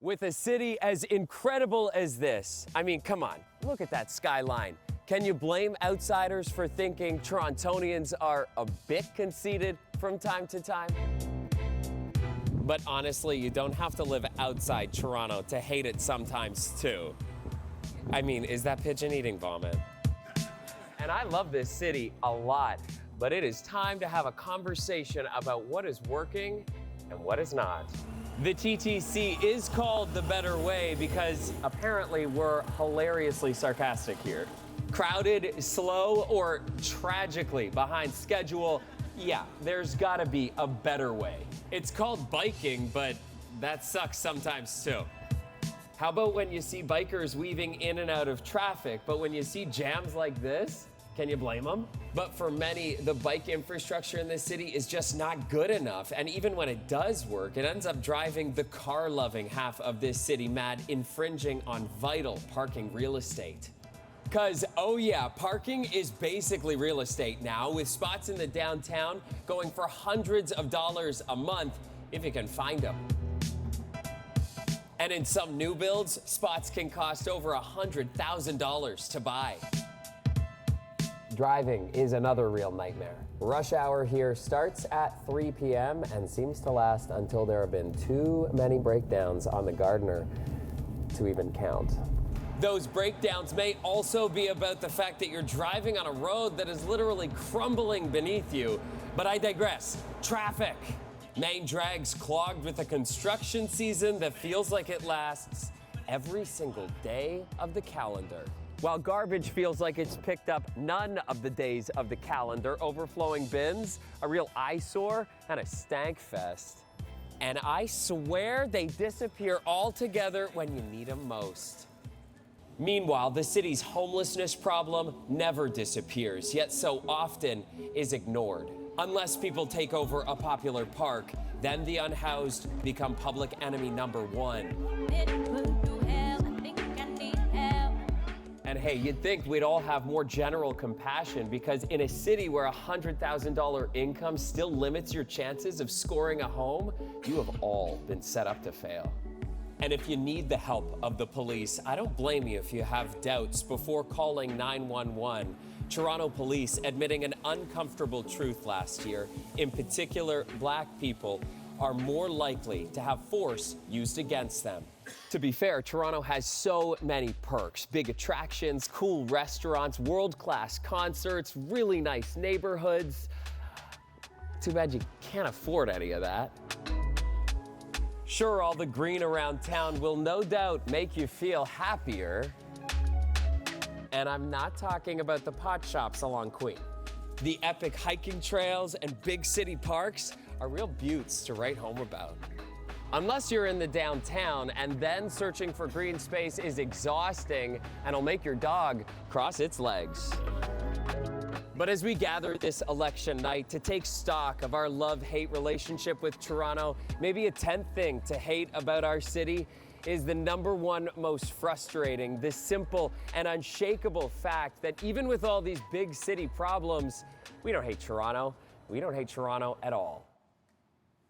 With a city as incredible as this, I mean, come on, look at that skyline. Can you blame outsiders for thinking Torontonians are a bit conceited from time to time? But honestly, you don't have to live outside Toronto to hate it sometimes too. I mean, is that pigeon eating vomit? And I love this city a lot, but it is time to have a conversation about what is working and what is not. The TTC is called the better way because apparently we're hilariously sarcastic here. Crowded, slow, or tragically behind schedule, yeah, there's gotta be a better way. It's called biking, but that sucks sometimes too. How about when you see bikers weaving in and out of traffic, but when you see jams like this, can you blame them? But for many, the bike infrastructure in this city is just not good enough. And even when it does work, it ends up driving the car-loving half of this city mad, infringing on vital parking real estate. Cause, oh yeah, parking is basically real estate now, with spots in the downtown going for hundreds of dollars a month if you can find them. And in some new builds, spots can cost over $100,000 to buy. Driving is another real nightmare. Rush hour here starts at 3 p.m. and seems to last until there have been too many breakdowns on the Gardiner to even count. Those breakdowns may also be about the fact that you're driving on a road that is literally crumbling beneath you. But I digress. Traffic. Main drags clogged with a construction season that feels like it lasts every single day of the calendar. While garbage feels like it's picked up none of the days of the calendar, overflowing bins, a real eyesore, and a stank fest. And I swear they disappear altogether when you need them most. Meanwhile, the city's homelessness problem never disappears, yet so often is ignored. Unless people take over a popular park, then the unhoused become public enemy number one. And hey, you'd think we'd all have more general compassion because in a city where a $100,000 income still limits your chances of scoring a home, you have all been set up to fail. And if you need the help of the police, I don't blame you if you have doubts before calling 911. Toronto police admitting an uncomfortable truth last year. In particular, Black people are more likely to have force used against them. To be fair, Toronto has so many perks. Big attractions, cool restaurants, world-class concerts, really nice neighborhoods. Too bad you can't afford any of that. Sure, all the green around town will no doubt make you feel happier. And I'm not talking about the pot shops along Queen. The epic hiking trails and big city parks are real beauts to write home about. Unless you're in the downtown, and then searching for green space is exhausting and will make your dog cross its legs. But as we gather this election night to take stock of our love-hate relationship with Toronto, maybe a 10th thing to hate about our city is the number one most frustrating, the simple and unshakable fact that even with all these big city problems, we don't hate Toronto. We don't hate Toronto at all.